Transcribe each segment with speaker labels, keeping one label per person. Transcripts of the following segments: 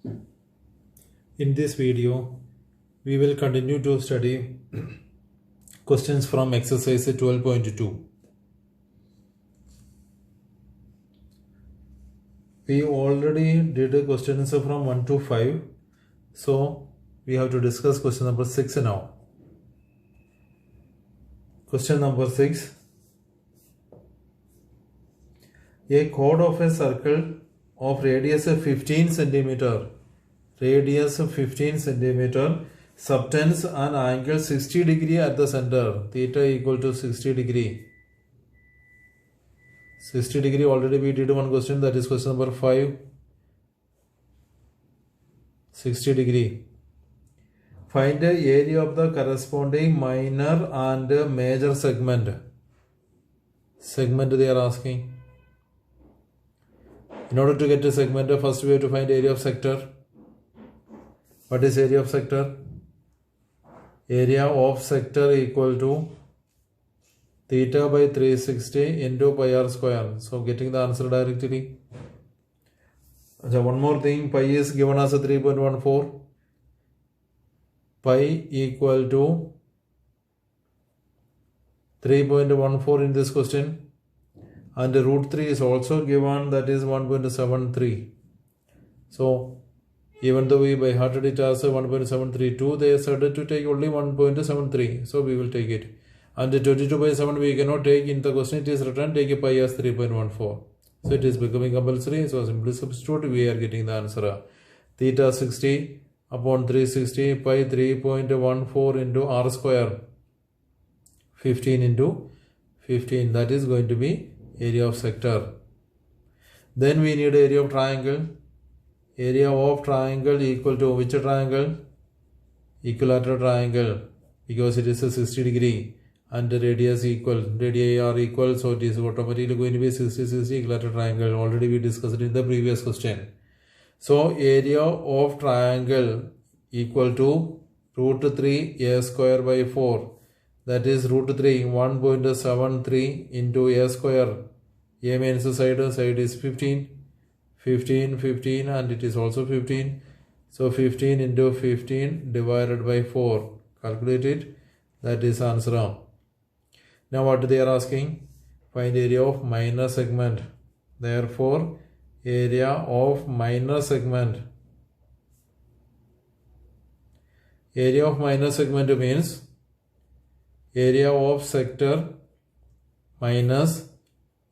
Speaker 1: In this video, we will continue to study questions from exercise 12.2. We already did questions from 1 to 5, so we have to discuss question number 6 now. Question number 6. A chord of a circle of radius 15 centimeter subtends an angle 60 degree at the center, theta equal to 60 degree. 60 degree already we did one question, that is question number 5. 60 degree. Find the area of the corresponding minor and major segment. Segment they are asking. In order to get a segment, first we have to find area of sector. What is area of sector? Area of sector equal to theta by 360 into pi r square. So getting the answer directly. So one more thing, pi is given as a 3.14. Pi equal to 3.14 in this question. And root 3 is also given, that is 1.73. So even though we by hearted it as 1.732, they said to take only 1.73. So we will take it. And 22 by 7 we cannot take. In the question it is written, take a pi as 3.14. So it is becoming compulsory. So simply substitute, we are getting the answer. Theta 60 upon 360 pi 3.14 into r square. 15 into 15. That is going to be area of sector. Then we need area of triangle. Area of triangle equal to which triangle? Equilateral triangle, because it is a 60 degree and the radius equal, radii are equal, so it is automatically going to be 60 equilateral triangle. Already we discussed it in the previous question. So area of triangle equal to root 3 a square by 4. That is root 3 1.73 into a square. A means the side is 15, and it is also 15. So 15 into 15 divided by 4. Calculate it. That is answer. Now what they are asking? Find area of minor segment. Therefore, area of minor segment. Area of minor segment means area of sector minus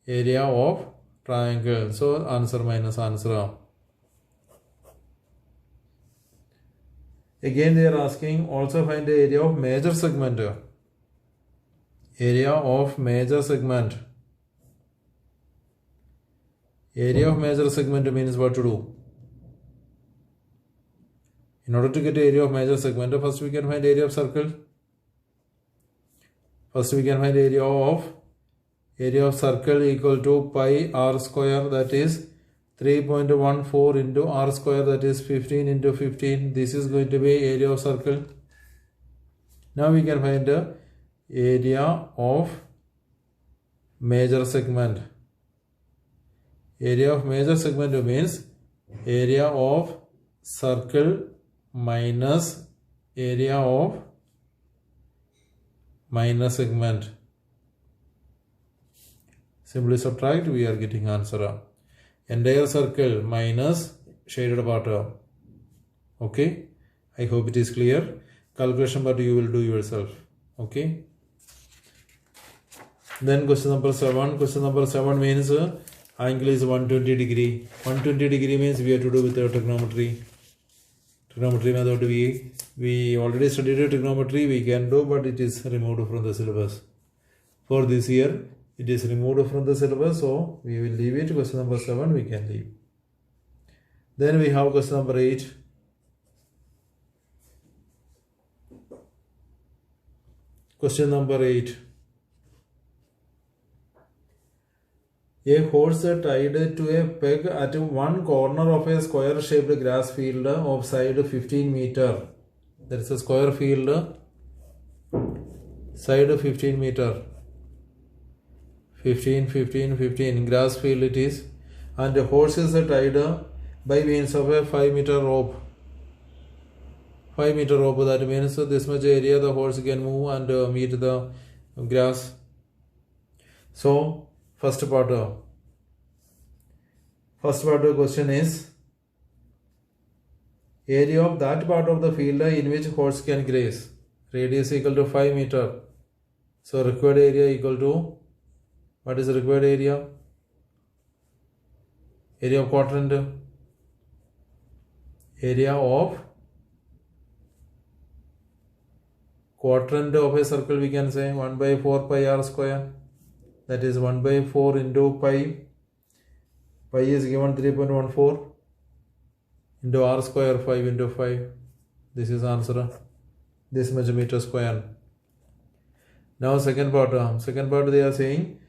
Speaker 1: area of triangle. So answer minus answer. Again they are asking also find the area of major segment. Area of major segment. Area of major segment means what to do? In order to get the area of major segment, first we can find area of circle. First we can find area of circle equal to pi r square, that is 3.14 into r square, that is 15 into 15. This is going to be area of circle. Now we can find the area of major segment. Area of major segment means area of circle minus area of minor segment. Simply subtract, we are getting answer. Entire circle minus shaded part. Okay, I hope it is clear. Calculation part you will do yourself. Okay. Then question number 7. Question number 7 means angle is 120 degree. 120 degree means we have to do with trigonometry. Trigonometry method we already studied trigonometry, we can do, but it is removed from the syllabus. For this year, it is removed from the syllabus, so we will leave it. Question number 7 we can leave. Then we have question number 8. Question number 8. A horse tied to a peg at one corner of a square-shaped grass field of side 15 meter. There is a square field, side 15 meter. 15, grass field it is. And the horses are tied by means of a 5-meter rope. 5-meter rope, that means this much area the horse can move and meet the grass. So first part of the question is area of that part of the field in which horse can graze. Radius equal to 5 meter. So required area equal to, what is the required area? Area of quadrant. Area of quadrant of a circle we can say 1 by 4 pi r square. That is 1 by 4 into pi. Pi is given 3.14 into r square 5 into 5. This is answer. This much meter square. Now second part they are saying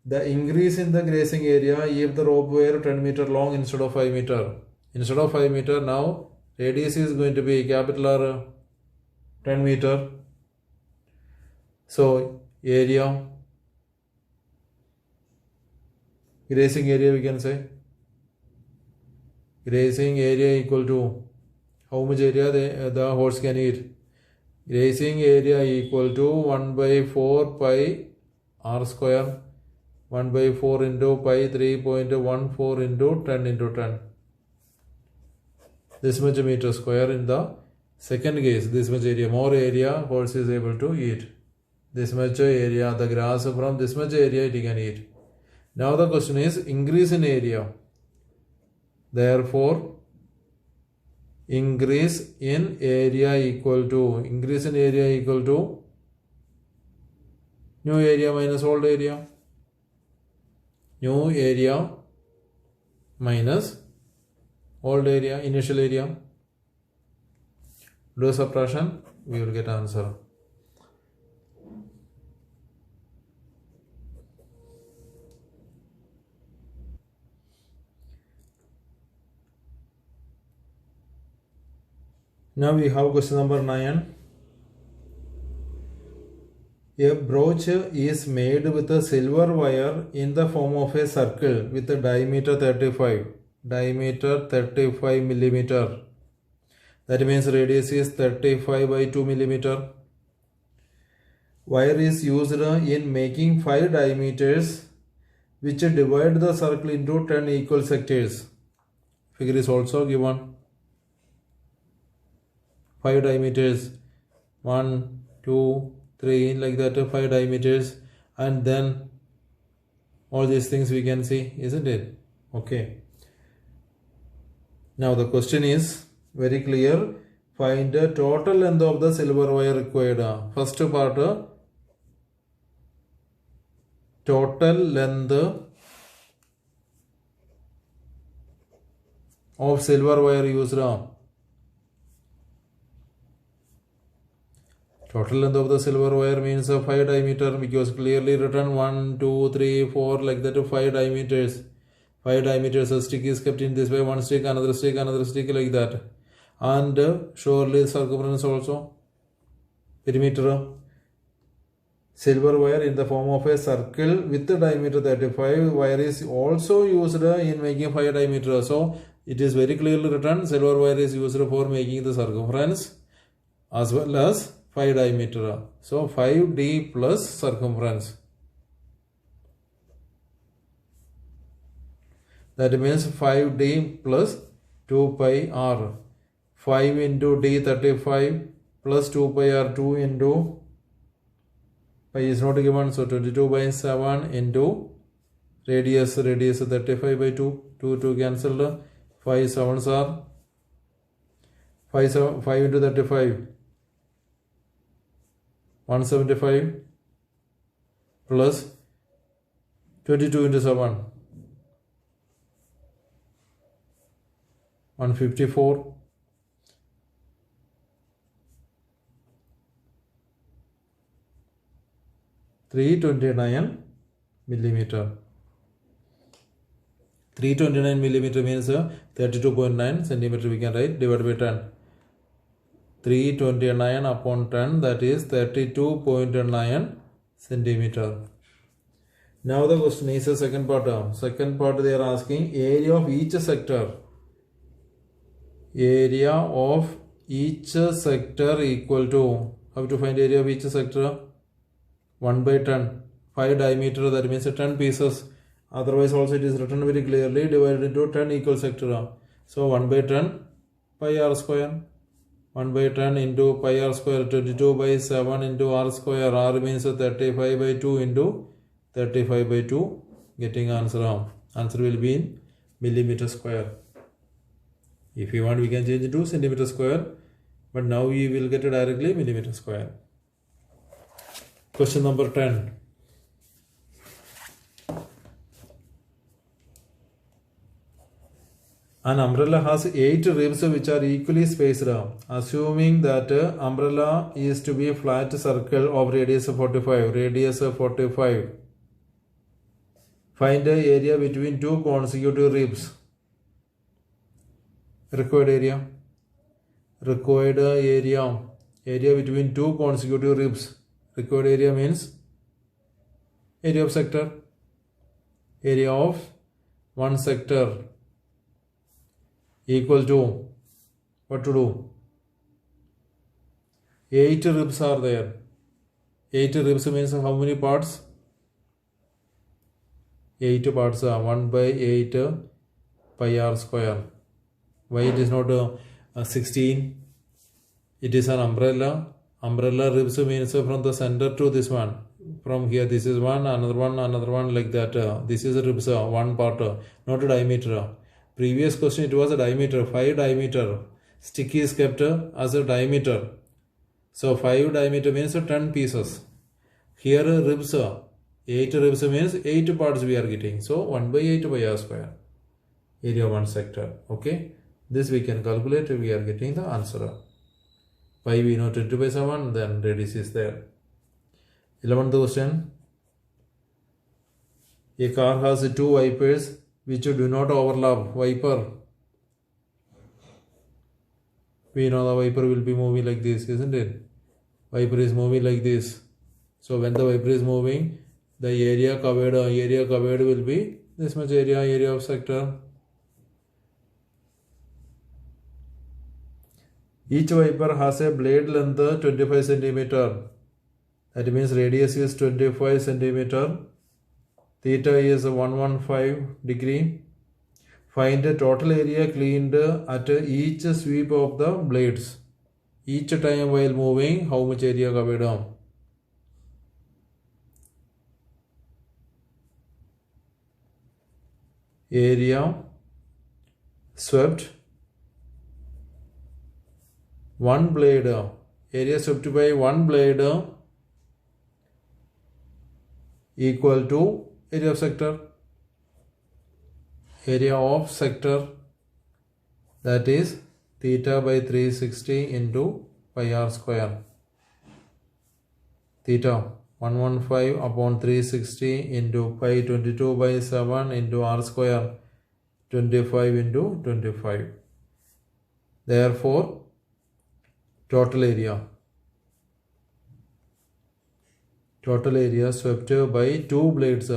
Speaker 1: the increase in the grazing area if the rope were 10 meter long instead of 5 meter. Instead of 5 meter, now radius is going to be capital R 10 meter. So area, grazing area we can say. Grazing area equal to how much area the horse can eat. Grazing area equal to 1 by 4 pi r square. 1 by 4 into pi 3.14 into 10 into 10. This much meter square in the second case. This much area, more area horse is able to eat. This much area, the grass from this much area it can eat. Now the question is increase in area. Therefore, increase in area equal to new area minus old area. New area minus old area, initial area. Do subtraction, we will get answer. Now we have question number 9. A brooch is made with a silver wire in the form of a circle with a diameter 35 millimeter. That means radius is 35 by 2 millimeter. Wire is used in making 5 diameters which divide the circle into 10 equal sectors. Figure is also given. 5 diameters, 1, 2, 3, like that, 5 diameters, and then all these things we can see, isn't it? Okay. Now the question is very clear. Find the total length of the silver wire required. First part, total length of silver wire used. Total length of the silver wire means 5 diameter, because clearly written 1, 2, 3, 4, like that, 5 diameters. 5 diameters, a stick is kept in this way, one stick, another stick, like that. And surely circumference also, perimeter. Silver wire in the form of a circle with the diameter 35. Wire is also used in making 5 diameter. So it is very clearly written, silver wire is used for making the circumference as well as 5 diameter. So 5d plus circumference. That means 5d plus 2 pi r. 5 into d 35 plus 2 pi r, 2 into pi is not given, so 22 by 7 into radius 35 by 2. 2 cancelled. 5 7s are 5 into 35. 175 plus 22 into 7. 154. 329 millimeter. 329 millimeter means 32.9 centimeter we can write, divided by 10. 329 upon 10, that is 32.9 centimeter. Now the question is the second part. Second part they are asking area of each sector. area of each sector equal to, how to find area of each sector? 1 by 10. 5 diameter, that means 10 pieces. Otherwise also it is written very clearly, divided into 10 equal sector. So 1 by 10 pi r square. 1 by 10 into pi r square, 22 by 7 into r square. R means 35 by 2 into 35 by 2. Getting answer. Answer will be in millimeter square. If you want, we can change it to centimeter square. But now we will get it directly millimeter square. Question number 10. An umbrella has 8 ribs which are equally spaced. Assuming that umbrella is to be a flat circle of radius 45. Radius 45. Find the area between two consecutive ribs. Required area. Required area. Area between two consecutive ribs. Required area means area of sector. Area of one sector equal to, what to do? 8 ribs are there. 8 ribs means how many parts? 8 parts are 1 by 8 pi r square. Why it is not 16? It is an umbrella. Umbrella ribs means from the center to this one. From here, this is one, another one like that. This is a ribs, one part, not a diameter. Previous question, it was a diameter, 5 diameter. Stick is kept as a diameter. So 5 diameter means 10 pieces. Here ribs, 8 ribs means 8 parts we are getting. So 1 by 8 pi r square. Area of one sector. Okay. This we can calculate. We are getting the answer. Pi we know 22 by 7. Then radius is there. 11th question. A car has 2 wipers which do not overlap. Wiper. We know the wiper will be moving like this, isn't it? Wiper is moving like this. So when the wiper is moving, the area covered will be this much area of sector. Each wiper has a blade length 25 centimeter. That means radius is 25 centimeter. Theta is 115 degree. Find the total area cleaned at each sweep of the blades. Each time while moving, how much area covered on? Area swept. One blade. Area swept by one blade equal to area of sector. Area of sector, that is theta by 360 into pi r square. Theta 115 upon 360 into pi 22 by 7 into r square 25 into 25. Therefore, total area swept by 2 blades.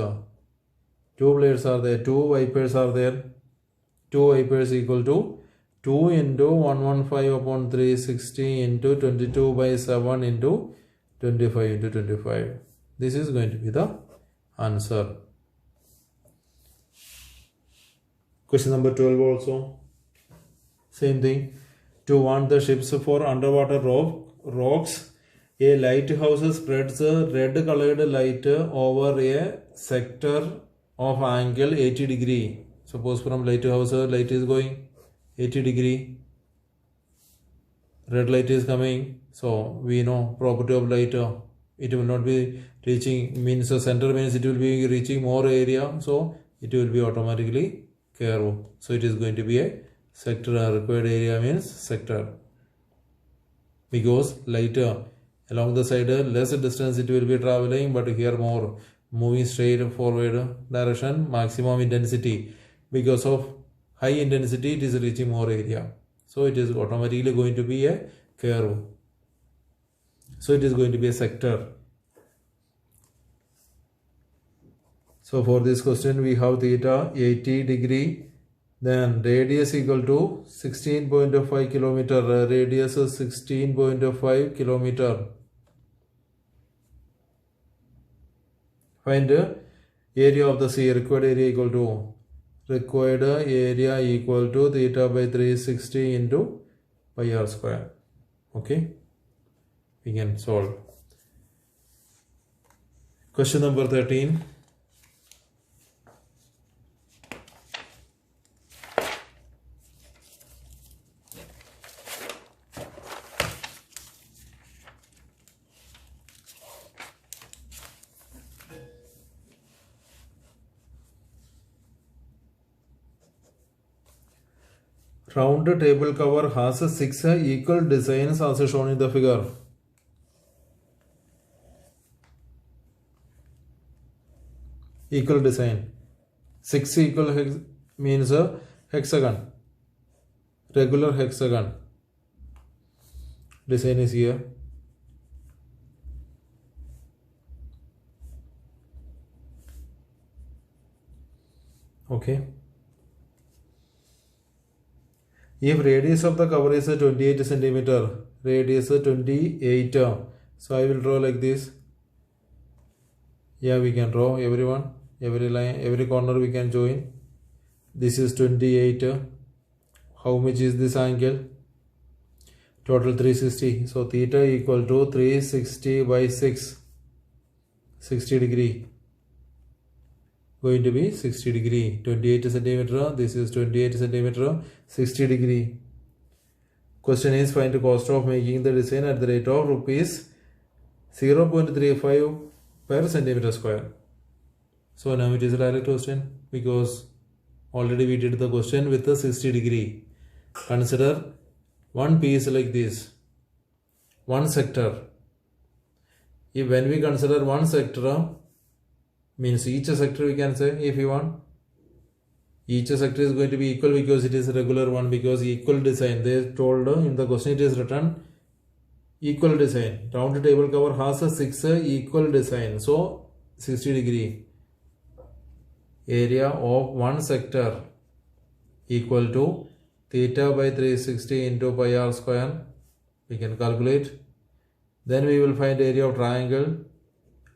Speaker 1: 2 blades are there, 2 wipers are there. 2 wipers equal to 2 into 115 upon 360 into 22 by 7 into 25 into 25. This is going to be the answer. Question number 12 also. Same thing. To warn the ships for underwater rocks, a lighthouse spreads red colored light over a sector of angle 80 degree. Suppose from lighthouse light is going 80 degree. Red light is coming. So we know property of light. It will not be reaching, means the center means it will be reaching more area. So it will be automatically curve. So it is going to be a sector. Required area means sector. Because light along the side less distance it will be traveling, but here more moving straight forward direction, maximum intensity. Because of high intensity it is reaching more area. So it is automatically going to be a curve. So it is going to be a sector. So for this question we have theta 80 degree Then radius equal to 16.5 kilometer. Radius is 16.5 kilometer. Find area of the sea. Required area equal to theta by 360 into pi r square. Okay, we can solve. Question number 13. Round table cover has 6 equal designs as shown in the figure. Equal design. 6 equal means a hexagon. Regular hexagon. Design is here. Okay. If radius of the cover is 28 centimeter, radius 28, so I will draw like this. Yeah, we can draw everyone, every line, every corner we can join. This is 28. How much is this angle? Total 360. So theta equal to 360 by 6, 60 degree. Going to be 60 degree. 28 centimeter. This is 28 centimeter. 60 degree. Question is find the cost of making the design at the rate of rupees 0.35 per centimeter square. So now it is a direct question because already we did the question with the 60 degree. Consider one piece like this, one sector. If when we consider one sector, means each sector we can say, if you want, each sector is going to be equal because it is a regular one, because equal design. They told in the question it is written equal design. Round table cover has a 6 equal design. So 60 degree. Area of one sector equal to theta by 360 into pi r square. We can calculate. Then we will find area of triangle.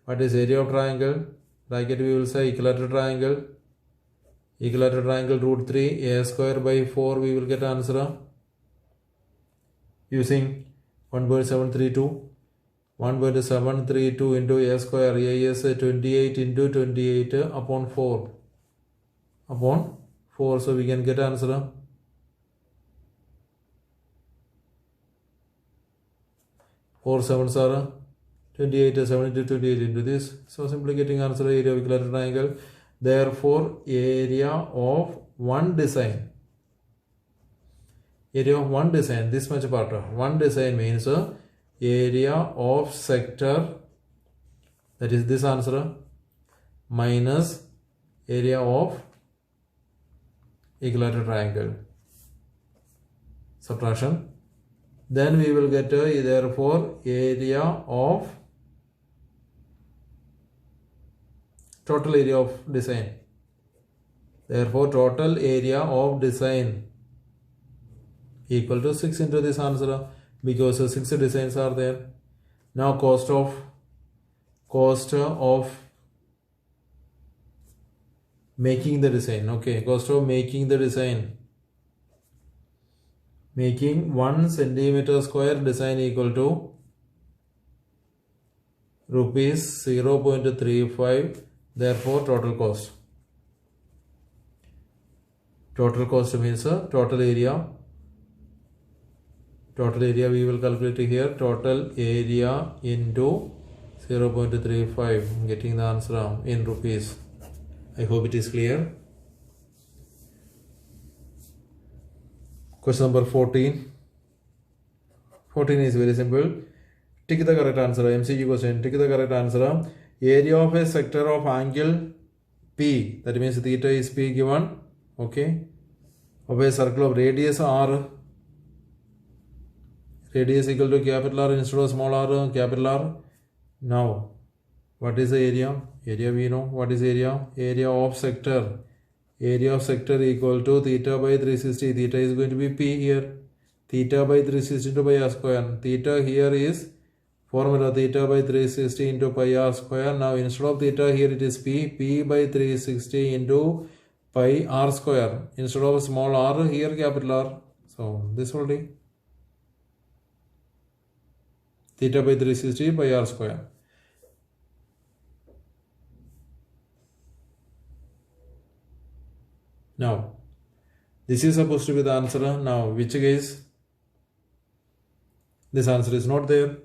Speaker 1: What is area of triangle? Bracket we will say equilateral triangle. Equilateral triangle root 3 a square by 4 we will get answer. Using 1.732. 1.732 into a square. A is 28 into 28 upon 4. Upon 4. So we can get answer. 4 7s are 28, 7 into 28 into this. So simply getting answer area of equilateral triangle. Therefore, area of one design. Area of one design, this much part. One design means area of sector, that is this answer, minus area of equilateral triangle. Subtraction. Then we will get therefore area of total area of design. Therefore total area of design equal to 6 into this answer, because 6 designs are there. Now cost of making the design. Okay, cost of making the design. Making 1 centimeter square design equal to rupees 0.35. Therefore total cost. Total cost means total area. Total area we will calculate here. Total area into 0.35. Getting the answer in rupees. I hope it is clear. Question number 14. 14 is very simple. Tick the correct answer. MCQ question. Tick the correct answer. Area of a sector of angle P. That means theta is P given. Okay. Of a circle of radius R. Radius equal to capital R instead of small r, capital R. Now, what is the area? Area we know. What is area? Area of sector. area of sector equal to theta by 360. Theta is going to be P here. Theta by 360 into pi r square. Theta here is formula theta by 360 into pi r square. Now instead of theta here it is P by 360 into pi r square. Instead of small r here capital R. So this will be theta by 360 pi r square. Now this is supposed to be the answer. Now which case this answer is not there.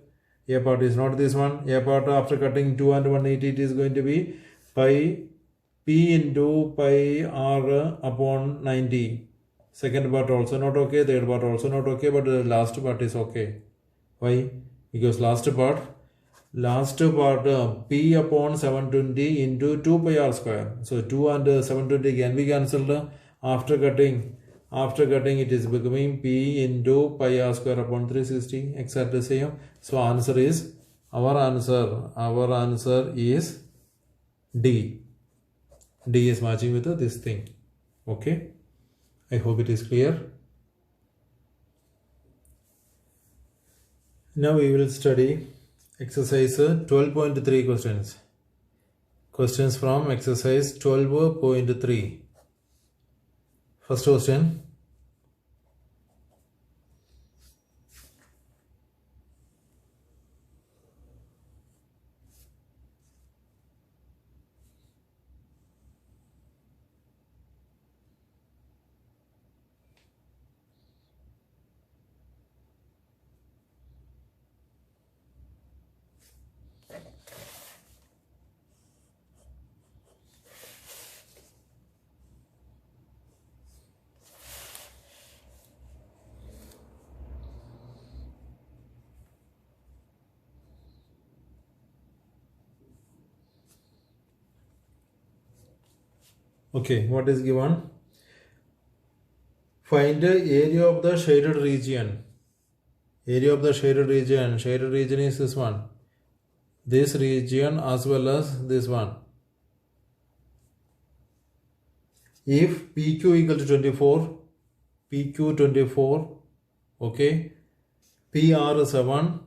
Speaker 1: A part is not this one. A part after cutting 2 and 180 it is going to be pi p into pi r upon 90. Second part also not okay. Third part also not okay. But the last part is okay. Why? Because last part p upon 720 into 2 pi r square. So 2 and 720 can be cancelled. After cutting it is becoming p into pi r square upon 360. Exactly same. So answer is our answer is D. D is matching with this thing. Okay. I hope it is clear. Now we will study exercise 12.3 questions. Questions from exercise 12.3. First question. Okay, what is given? Find the area of the shaded region. Area of the shaded region. Shaded region is this one. This region as well as this one. If PQ equal to 24, PQ 24, okay, PR 7,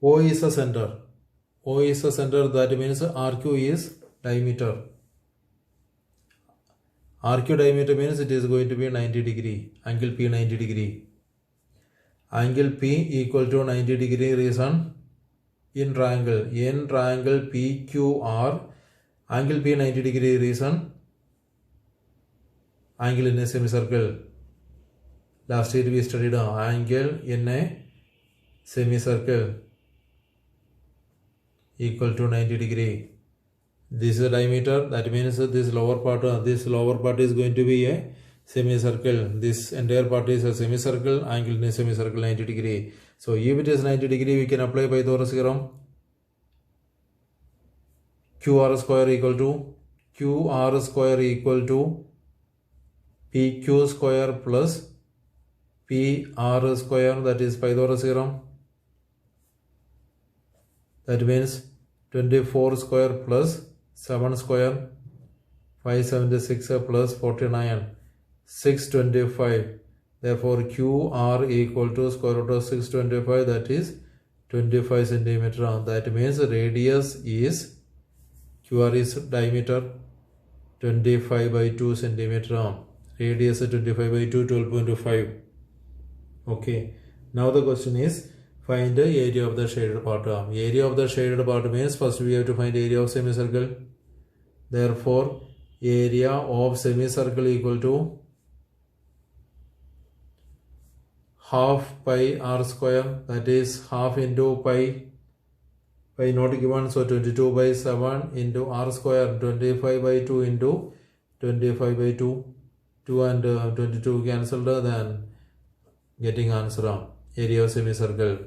Speaker 1: O is a center. O is a center, that means RQ is diameter. RQ diameter means it is going to be 90 degree. Angle P 90 degree. Angle P equal to 90 degree reason in triangle. In triangle PQR, angle P 90 degree reason angle in a semicircle. Last year we studied angle in a semicircle equal to 90 degree. This is a diameter, that means this lower part is going to be a semicircle. This entire part is a semicircle, angle in a semicircle 90 degree. So if it is 90 degree, we can apply Pythagoras theorem. QR square equal to PQ square plus PR square, that is Pythagoras theorem. That means 24 square plus 7 square, 576 plus 49, 625. Therefore, QR equal to square root of 625, that is 25 centimeter. That means radius is, QR is diameter 25 by 2 centimeter. Radius 25 by 2, 12.5. Okay. Now the question is, find the area of the shaded part. Area of the shaded part means first we have to find area of semicircle. Therefore, area of semicircle equal to half pi r square, that is half into pi not given, so 22 by 7 into r square, 25 by 2 into 25 by 2, 2 and 22 cancelled, then getting answer, area of semicircle.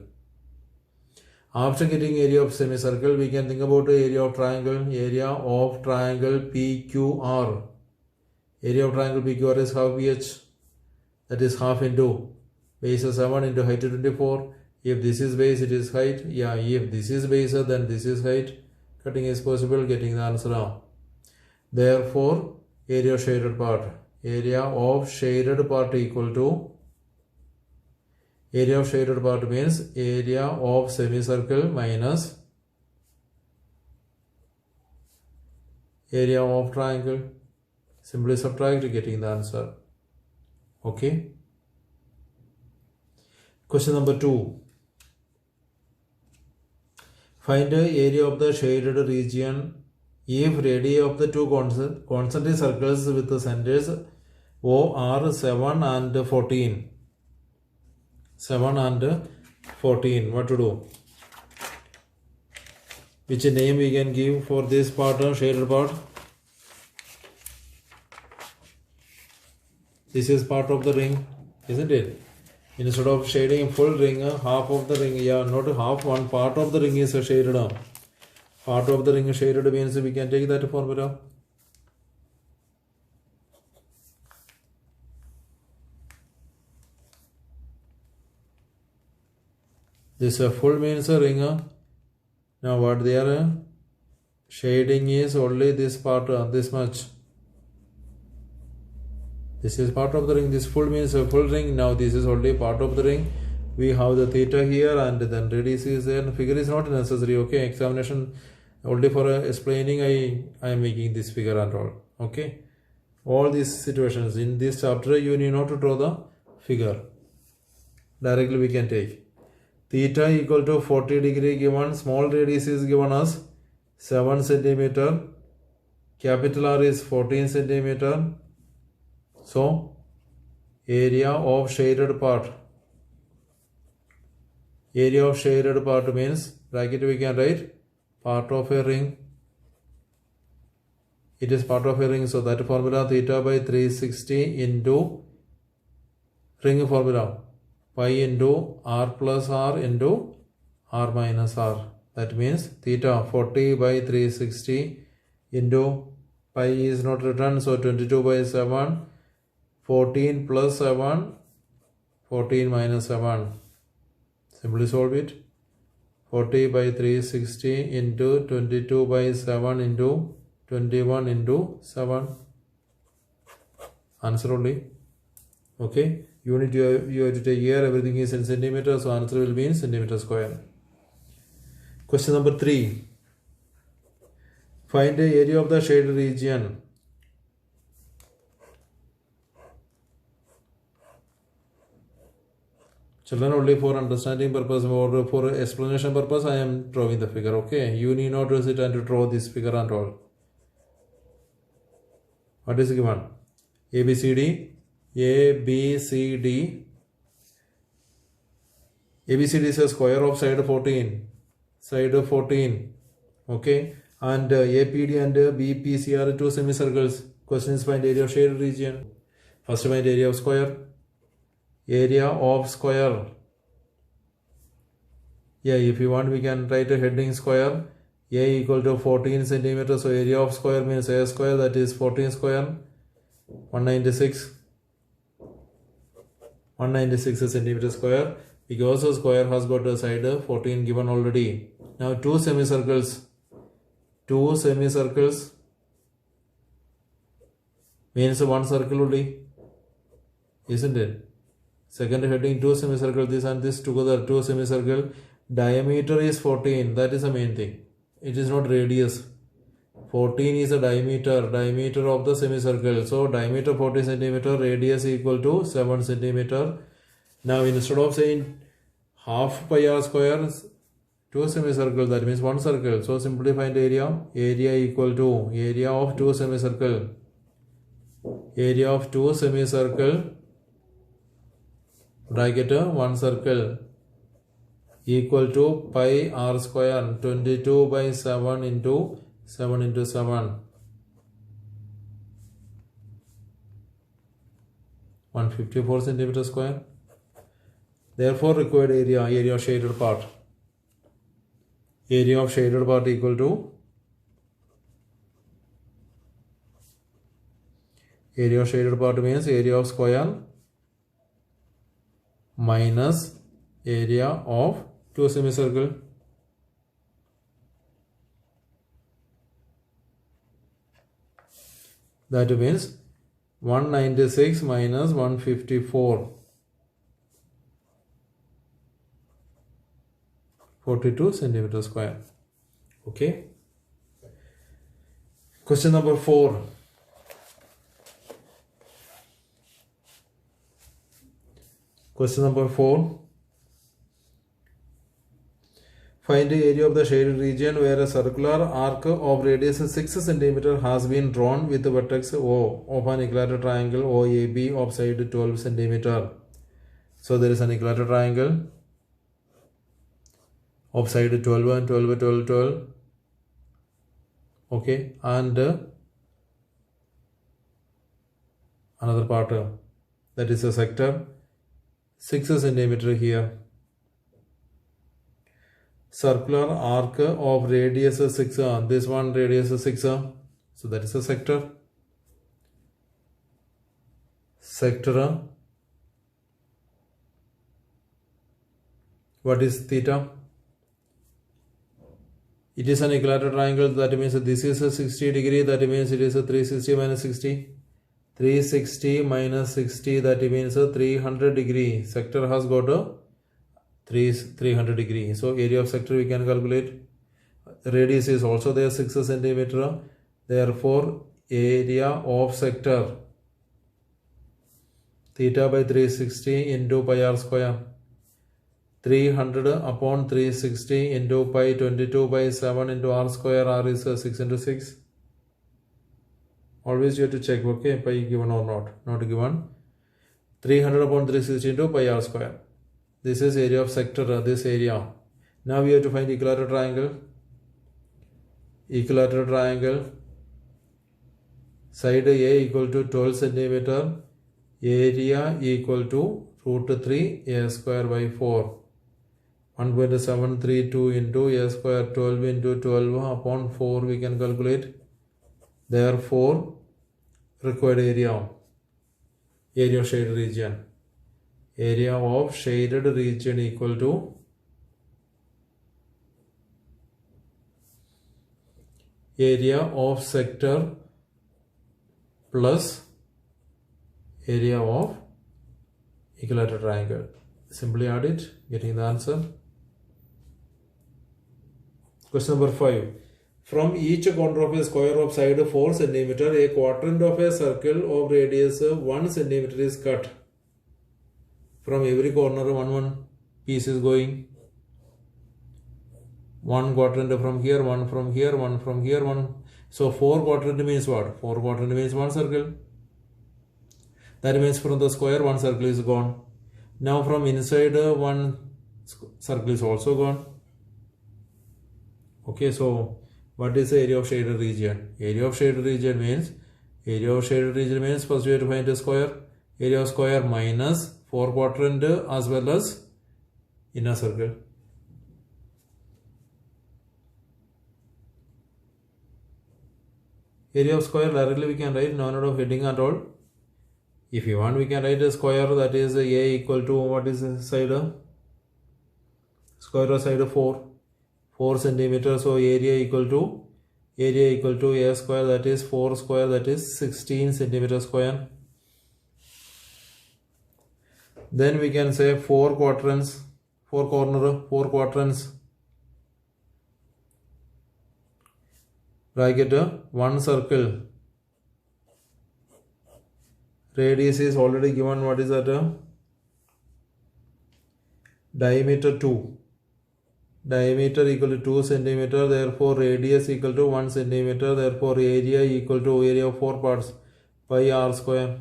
Speaker 1: After getting area of semicircle, we can think about the area of triangle. Area of triangle PQR. Area of triangle PQR is half BH. That is half into base of 7 into height of 24. If this is base, it is height. Yeah, if this is base, then this is height. Cutting is possible, getting the answer. Therefore, area of shaded part. Area of shaded part equal to, area of shaded part means area of semicircle minus area of triangle. Simply subtract, getting the answer. Okay. Question number 2. Find the area of the shaded region if radii of the two concentric circles with the centers O are 7 and 14. 7 and 14. What to do? Which name we can give for this part of shaded part? This is part of the ring, isn't it? Instead of shading full ring, half of the ring, not half, one part of the ring is shaded. Part of the ring shaded means we can take that formula. This full means a ring. Now what they are shading is only this part, this much. This is part of the ring. This full means a full ring. Now this is only part of the ring. We have the theta here and then radius is there. Figure is not necessary. Okay, examination only for explaining I am making this figure and all. Okay, all these situations in this chapter you need not to draw the figure. Directly we can take theta equal to 40 degree given. Small radius is given as 7 centimeter. Capital R is 14 centimeter. So, area of shaded part. Area of shaded part means, bracket we can write, part of a ring. It is part of a ring. So, that formula theta by 360 into ring formula. Pi into R plus R into R minus R. That means theta 40 by 360 into pi is not written. So, 22 by 7. 14 plus 7, 14 minus 7. Simply solve it. 40 by 360 into 22 by 7 into 21 into 7. Answer only. Okay. Unit you have to take here. Everything is in centimeters. So answer will be in centimeter square. Question number 3. Find the area of the shaded region. Children, only for understanding purpose or for explanation purpose, I am drawing the figure. Okay, you need not to sit and to draw this figure and all. What is given? A, B, C, D. A, B, C, D. A, B, C, D is a square of side 14. Side 14. Okay, and A, P, D and B, P, C are two semicircles. Question is find area of shaded region. First find area of square. Area of square. Yeah, if you want we can write a heading square. A equal to 14 centimeters. So area of square means A square, that is 14 square. 196. 196 centimeters square. Because the square has got a side 14 given already. Now two semicircles. Two semicircles means one circle only. Isn't it? Second heading, two semicircle, this and this together, two semicircle. Diameter is 14. That is the main thing. It is not radius. 14 is a diameter of the semicircle. So diameter 40 centimeter, radius equal to 7 centimeter. Now instead of saying half pi r square, two semicircle, that means one circle. So simply find area. Area equal to area of two semicircle. Area of two semicircle. Bracket one circle equal to pi r square, 22 by 7 into 7 into 7. 154 centimeter square. Therefore required area of shaded part. Area of shaded part equal to area of shaded part means area of square minus area of two semicircle. That means 196 minus 154. 42 centimeter square. Okay. Question number 4. Question number 4. Find the area of the shaded region where a circular arc of radius 6 cm has been drawn with the vertex O of an equilateral triangle OAB of side 12 cm. So there is an equilateral triangle of side 12 and 12, 12, 12. Okay, and another part that is a sector 6 cm here. Circular arc of radius 6, this one radius 6, so that is a sector. Sector, what is theta? It is an equilateral triangle, that means this is a 60 degree, that means it is a 360 minus 60. 360 minus 60, that means a 300 degree. Sector has got a 300 degree. So area of sector we can calculate. Radius is also there 6 centimeter. Therefore area of sector theta by 360 into pi r square. 300 upon 360 into pi 22 by 7 into r square. R is 6 into 6. Always you have to check, okay, pi given or not. Not given. 300 upon 360 into pi r square. This is area of sector, this area. Now we have to find equilateral triangle. Equilateral triangle. Side A equal to 12 centimeter. Area equal to root 3 a square by 4. 1.732 into a square 12 into 12 upon 4 we can calculate. Therefore, required area. Area of shaded region. Area of shaded region equal to area of sector plus area of equilateral triangle. Simply add it, getting the answer. Question number 5. From each corner of a square of side 4 cm, a quadrant of a circle of radius 1 cm is cut. From every corner one piece is going. One quadrant from here, one from here, one from here, one. So 4 quadrant means what? 4 quadrant means one circle. That means from the square one circle is gone. Now from inside one circle is also gone. Okay, so what is the area of shaded region? Area of shaded region means first we have to find a square. Area of square minus 4 quadrant as well as inner circle. Area of square directly we can write, no need of heading at all. If you want we can write a square, that is a equal to what is the side? Square of side 4 centimeter. So area equal to a square, that is 4 square, that is 16 centimeter square. Then we can say 4 quadrants, 4 quadrants. Bracket 1 circle. Radius is already given. What is that? Diameter 2. Diameter equal to 2 centimeter. Therefore radius equal to 1 centimeter. Therefore area equal to area of 4 parts pi r square.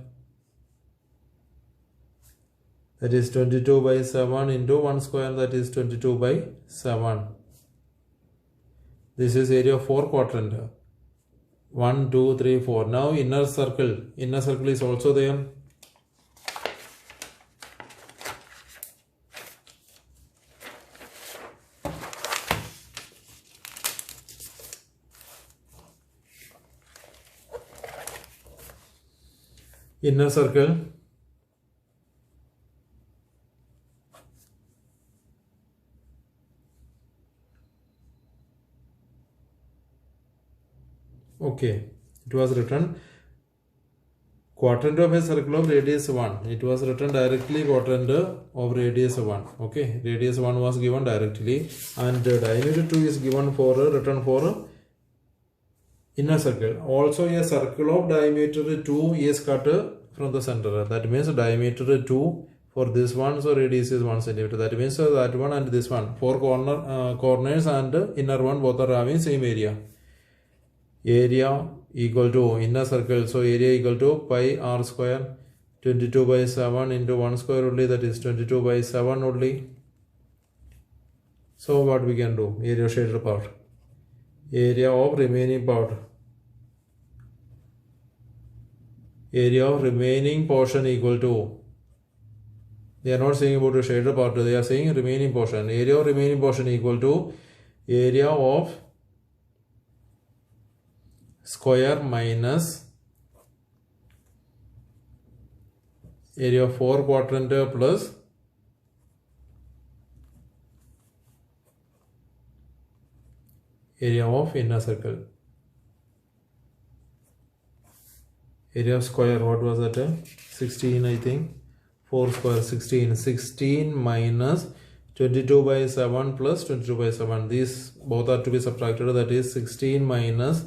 Speaker 1: That is 22 by 7 into 1 square, that is 22 by 7. This is area of 4 quadrant. 1, 2, 3, 4. Now inner circle. Inner circle is also there. Inner circle. Okay, it was written quadrant of a circle of radius 1. It was written directly quadrant of radius 1. Okay, radius 1 was given directly, and diameter 2 is given for written for inner circle. Also, a circle of diameter 2 is cut from the center. That means diameter 2 for this one, so radius is 1 centimeter. That means that one and this one, 4 corners and inner one both are having same area. Area equal to inner circle, so area equal to pi r square, 22 by 7 into 1 square only, that is 22 by 7 only. So what we can do? Area of shaded part, area of remaining part, area of remaining portion equal to, they are not saying about the shaded part, they are saying remaining portion. Area of remaining portion equal to area of square minus area of 4 quadrant plus area of inner circle. Area of square, what was that? 16, I think. 4 square 16. 16 minus 22 by 7 plus 22 by 7. These both are to be subtracted. That is 16 minus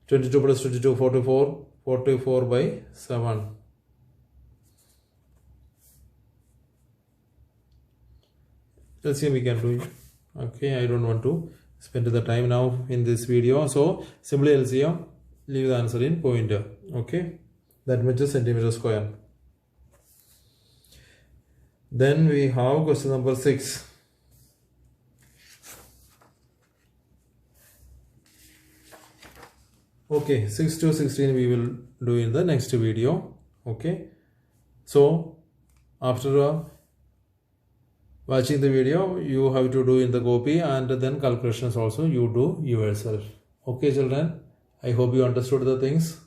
Speaker 1: 22 plus 22, 44. 44 by 7. Let's see, we can do it. Okay, I don't want to spend the time now in this video. So simply LCM, leave the answer in pointer. Okay, that much is centimeter square. Then we have question number 6. Okay, 6 to 16 we will do in the next video. Okay, so after watching the video, you have to do in the copy, and then calculations also you do yourself. Okay children, I hope you understood the things.